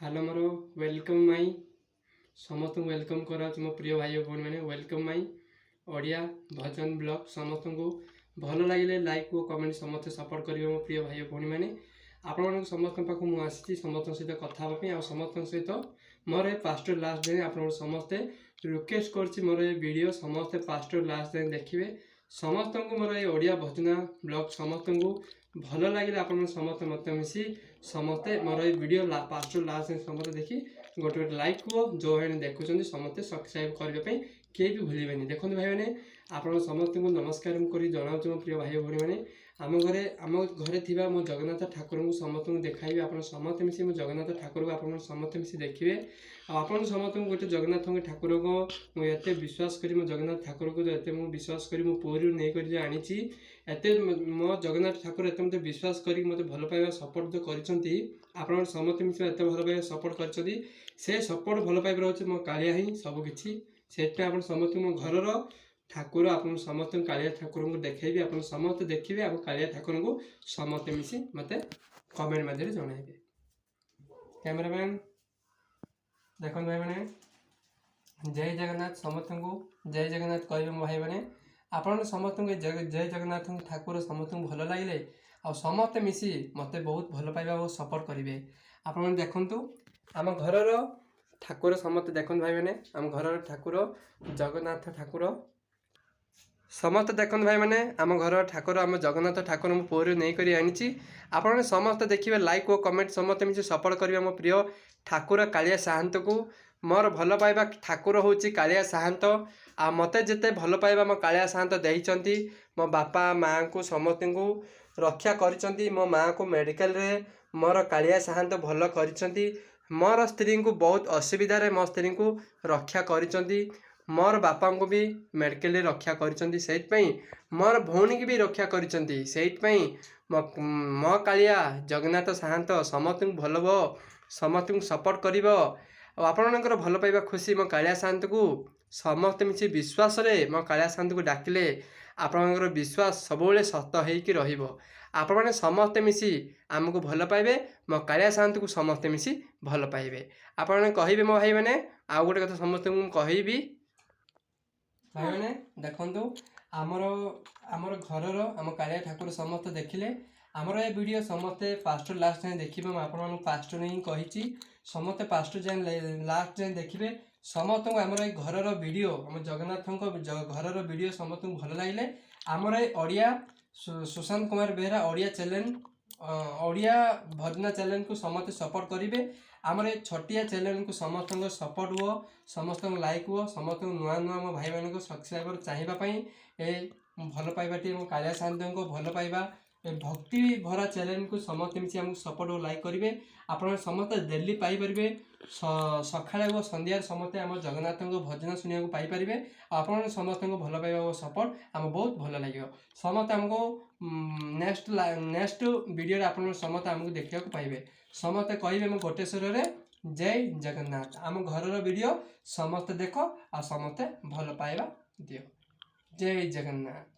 Hello more welcome my समस्त welcome करा मो प्रिय भाई भौणी मैंने welcome my Odia bhajan blog समस्त को भल लगे लाइक और कमेंट समस्त सपोर्ट करेंगे मो प्रिय भाई भौणी मैंने आपण समस्त पाक मुझे समस्त सहित कथापी आ समस्त सहित मोर फास्ट लास्ट दिन आप समस्ते रिक्वेस्ट कर मोर ये वीडियो समस्ते फास्ट लास्ट दिन देखिए समस्त को मोर ये ओडिया भजना ब्लॉग समस्त को भल लगे आप समस्त मत मिसी समस्ते मोर ये वीडियो फास्ट लास्ट दिन समस्त देखी गोटे गोटे लाइक हुआ जो भाई देखुं समस्ते सब्सक्राइब करने किए भी भूलें देखो भाई मैंने आप समस्त को नमस्कार कर जनाऊँ मो प्रिय भाई भौणी मैंने आम घरे थी मो जगन्नाथ ठाकुर को समस्त को देखाइबे आप समस्त मिसी मो जगन्नाथ ठाकुर को आप समस्त मिसी देखिए आप समस्त गोटे जगन्नाथ ठाकुर को मुझे विश्वास करी मो जगन्नाथ ठाकुर को एत विश्वास करी मो पुरी नहीं आनी एत मो जगन्नाथ ठाकुर एत मत विश्वास करी मत भल पाइबा सपोर्ट जो कर समस्त मिसी एत भल पाइबा सपोर्ट कर से सपोर्ट भल पाइबा हूँ मो कालिया ही सबकि से आप समस्त मो घर ठाकुर आप समस्त कालिया ठाकुर को देखेबी आप समस्त देखिए आप कालिया ठाकुर को समस्त मिसी मत कमेंट मध्य जनइबे कैमरामैन देखो भाई मैंने जय जगन्नाथ समस्त को जय जगन्नाथ कहे भाई मैंने आपण समस्त जय जगन्नाथ ठाकुर समस्त भल लगे आ समस्त मिसी मत बहुत भल पाइबा और सपोर्ट करेंगे आप देखु आम घर ठाकुर समस्त देखो भाई मैंने आम घर ठाकुर जगन्नाथ ठाकुर समस्त देखते भाई मैंने आम घर ठाकुर आम जगन्नाथ ठाकुर मो पुरी नहीं आनी आप समस्त देखिए लाइक और कमेंट समस्त मिसे सपोर्ट करेंगे मो प्रिय ठाकुर कालिया साहंत को मोर भल पाइबा ठाकुर हूँ कालिया साहंत आ मत जिते भल पाइबा मो कालिया साहंत देइचंती मो बापा माँ को समस्त को रक्षा करिसंती मो माँ को मेडिकल रे मोर कालिया साहंत भल करिसंती मोर स्त्री को बहुत असुविधा मो स्त्री को रक्षा करिसंती मोर बापा को भी मेडिकल रक्षा करिसंती सेइतपई मोर भौणी की भी रक्षा करिसंती सेइतपई मो कालिया जगन्नाथ साहंत समस्त को भल समस्त को सपोर्ट करिवो आपणकर भल पाइबा खुशी मो कालिया साहंत को समस्त मिसी विश्वास रे मो कालिया साहंत को डाकिले आपणकर विश्वास सबुले सत होइकी रहिबो आपण समस्त मिसी आमको भल पाइबे मो कालिया साहंत को समस्त मिसी भल पाइबे आपण कहिबे मो भाई मैंने आउ गोटे कथा समस्त को कहबी भाई मैंने देखु आमर आमर घर आम कालिया ठाकुर समस्त देखिले आमर ये वीडियो समस्ते फास्ट लास्ट जाए देखिए मुझे फास्ट ही कही समस्ते फास्ट जाए लास्ट जाए देखिए समस्त को आमर घर वीडियो आम जगन्नाथ घर वीडियो समस्त को भल लगे आमर ये ओडिया सुशांत कुमार बेहरा ओडिया चैनल ओडिया भजना चैनल को समस्त सपोर्ट करेंगे आमर ये छोटिया चैनल को समस्त सपोर्ट हुआ समस्त लाइक हुआ समस्त नुआ नुआ मो भाई मान सब्सक्राइबर चाहिए ये भल पाइबा मो कालिया साहंत को भल पाइबा भक्ति भरा चैनल को समस्त मिसी आमको सपोर्ट और लाइक करेंगे आप समस्त डेली पाइपर सकाଳେ और सन्धार समस्ते आम जगन्नाथ भजन शुणा पाइपर आप समस्त को भल पाइबा सपोर्ट आम बहुत भल लगे समस्त आमको नेक्स्ट नेक्स्ट वीडियो आप समस्त आमको देखा पाइबे समस्त कहे मो गोटे सुर जय जगन्नाथ आम घर वीडियो समस्त देख आ समस्ते भल पाइबा दियो जय जगन्नाथ।